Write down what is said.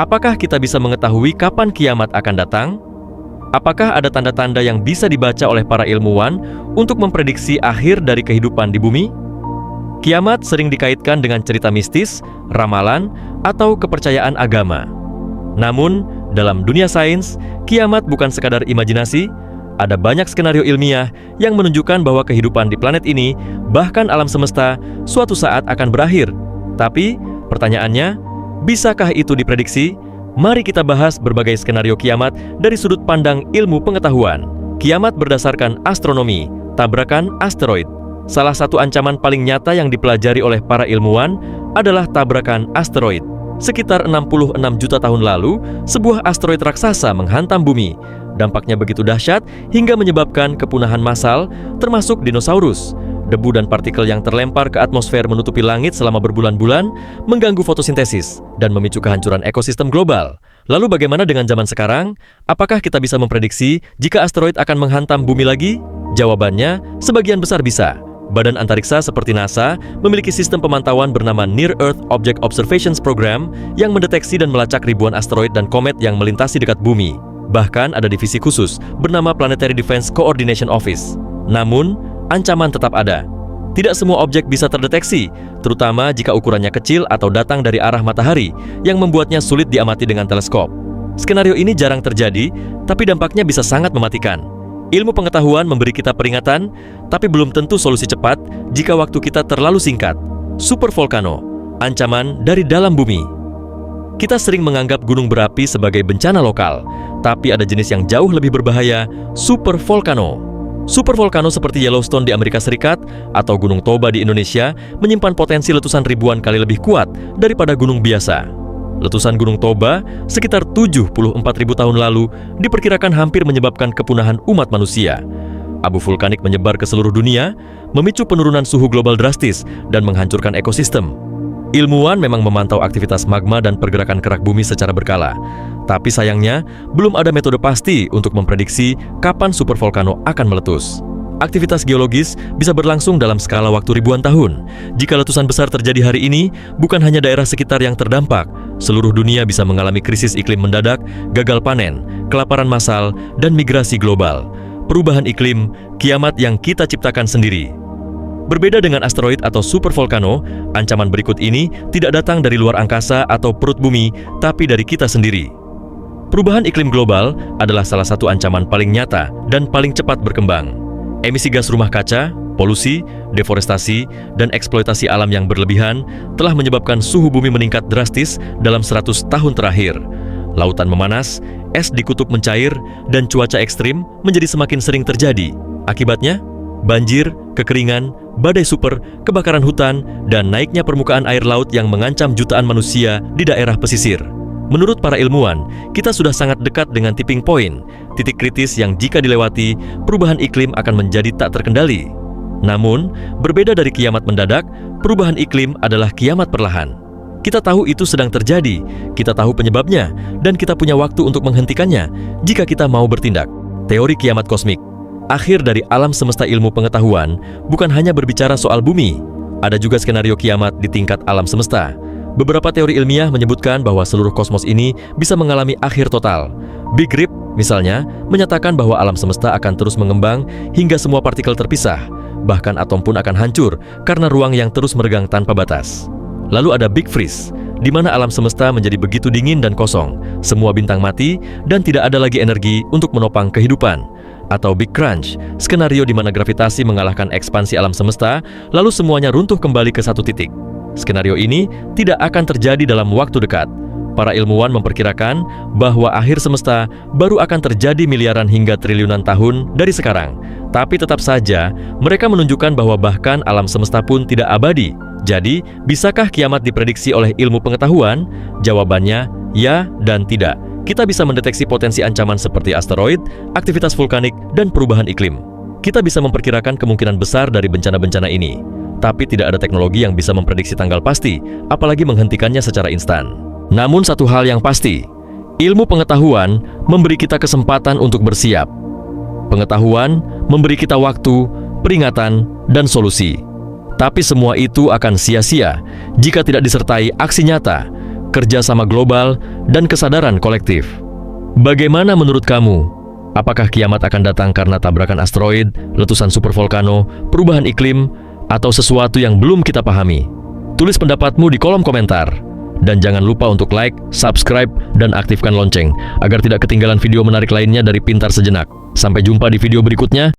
Apakah kita bisa mengetahui kapan kiamat akan datang? Apakah ada tanda-tanda yang bisa dibaca oleh para ilmuwan untuk memprediksi akhir dari kehidupan di bumi? Kiamat sering dikaitkan dengan cerita mistis, ramalan, atau kepercayaan agama. Namun, dalam dunia sains, kiamat bukan sekadar imajinasi. Ada banyak skenario ilmiah yang menunjukkan bahwa kehidupan di planet ini, bahkan alam semesta, suatu saat akan berakhir. Tapi, pertanyaannya, bisakah itu diprediksi? Mari kita bahas berbagai skenario kiamat dari sudut pandang ilmu pengetahuan. Kiamat berdasarkan astronomi, tabrakan asteroid. Salah satu ancaman paling nyata yang dipelajari oleh para ilmuwan adalah tabrakan asteroid. Sekitar 66 juta tahun lalu, sebuah asteroid raksasa menghantam bumi. Dampaknya begitu dahsyat hingga menyebabkan kepunahan massal, termasuk dinosaurus. Debu dan partikel yang terlempar ke atmosfer menutupi langit selama berbulan-bulan, mengganggu fotosintesis, dan memicu kehancuran ekosistem global. Lalu bagaimana dengan zaman sekarang? Apakah kita bisa memprediksi jika asteroid akan menghantam bumi lagi? Jawabannya, sebagian besar bisa. Badan antariksa seperti NASA memiliki sistem pemantauan bernama Near Earth Object Observations Program yang mendeteksi dan melacak ribuan asteroid dan komet yang melintasi dekat bumi. Bahkan ada divisi khusus bernama Planetary Defense Coordination Office. Namun, ancaman tetap ada. Tidak semua objek bisa terdeteksi, terutama jika ukurannya kecil atau datang dari arah matahari, yang membuatnya sulit diamati dengan teleskop. Skenario ini jarang terjadi, tapi dampaknya bisa sangat mematikan. Ilmu pengetahuan memberi kita peringatan, tapi belum tentu solusi cepat jika waktu kita terlalu singkat. Supervolcano, ancaman dari dalam bumi. Kita sering menganggap gunung berapi sebagai bencana lokal, tapi ada jenis yang jauh lebih berbahaya, supervolcano. Supervolcano seperti Yellowstone di Amerika Serikat atau Gunung Toba di Indonesia menyimpan potensi letusan ribuan kali lebih kuat daripada gunung biasa. Letusan Gunung Toba sekitar 74.000 tahun lalu diperkirakan hampir menyebabkan kepunahan umat manusia. Abu vulkanik menyebar ke seluruh dunia, memicu penurunan suhu global drastis dan menghancurkan ekosistem. Ilmuwan memang memantau aktivitas magma dan pergerakan kerak bumi secara berkala. Tapi sayangnya, belum ada metode pasti untuk memprediksi kapan supervolcano akan meletus. Aktivitas geologis bisa berlangsung dalam skala waktu ribuan tahun. Jika letusan besar terjadi hari ini, bukan hanya daerah sekitar yang terdampak. Seluruh dunia bisa mengalami krisis iklim mendadak, gagal panen, kelaparan massal, dan migrasi global. Perubahan iklim, kiamat yang kita ciptakan sendiri. Berbeda dengan asteroid atau supervolcano, ancaman berikut ini tidak datang dari luar angkasa atau perut bumi, tapi dari kita sendiri. Perubahan iklim global adalah salah satu ancaman paling nyata dan paling cepat berkembang. Emisi gas rumah kaca, polusi, deforestasi, dan eksploitasi alam yang berlebihan telah menyebabkan suhu bumi meningkat drastis dalam 100 tahun terakhir. Lautan memanas, es di kutub mencair, dan cuaca ekstrim menjadi semakin sering terjadi. Akibatnya, banjir, kekeringan, badai super, kebakaran hutan, dan naiknya permukaan air laut yang mengancam jutaan manusia di daerah pesisir. Menurut para ilmuwan, kita sudah sangat dekat dengan tipping point, titik kritis yang jika dilewati, perubahan iklim akan menjadi tak terkendali. Namun, berbeda dari kiamat mendadak, perubahan iklim adalah kiamat perlahan. Kita tahu itu sedang terjadi, kita tahu penyebabnya, dan kita punya waktu untuk menghentikannya jika kita mau bertindak. Teori kiamat kosmik. Akhir dari alam semesta ilmu pengetahuan bukan hanya berbicara soal bumi. Ada juga skenario kiamat di tingkat alam semesta. Beberapa teori ilmiah menyebutkan bahwa seluruh kosmos ini bisa mengalami akhir total. Big Rip, misalnya, menyatakan bahwa alam semesta akan terus mengembang hingga semua partikel terpisah. Bahkan atom pun akan hancur karena ruang yang terus meregang tanpa batas. Lalu ada Big Freeze, di mana alam semesta menjadi begitu dingin dan kosong. Semua bintang mati dan tidak ada lagi energi untuk menopang kehidupan. Atau Big Crunch, skenario di mana gravitasi mengalahkan ekspansi alam semesta, lalu semuanya runtuh kembali ke satu titik. Skenario ini tidak akan terjadi dalam waktu dekat. Para ilmuwan memperkirakan bahwa akhir semesta baru akan terjadi miliaran hingga triliunan tahun dari sekarang. Tapi tetap saja, mereka menunjukkan bahwa bahkan alam semesta pun tidak abadi. Jadi, bisakah kiamat diprediksi oleh ilmu pengetahuan? Jawabannya, ya dan tidak. Kita bisa mendeteksi potensi ancaman seperti asteroid, aktivitas vulkanik, dan perubahan iklim. Kita bisa memperkirakan kemungkinan besar dari bencana-bencana ini. Tapi tidak ada teknologi yang bisa memprediksi tanggal pasti, apalagi menghentikannya secara instan. Namun satu hal yang pasti, ilmu pengetahuan memberi kita kesempatan untuk bersiap. Pengetahuan memberi kita waktu, peringatan, dan solusi. Tapi semua itu akan sia-sia jika tidak disertai aksi nyata. kerjasama global, dan kesadaran kolektif. Bagaimana menurut kamu? Apakah kiamat akan datang karena tabrakan asteroid, letusan supervolcano, perubahan iklim, atau sesuatu yang belum kita pahami? Tulis pendapatmu di kolom komentar. Dan jangan lupa untuk like, subscribe, dan aktifkan lonceng agar tidak ketinggalan video menarik lainnya dari Pintar Sejenak. Sampai jumpa di video berikutnya.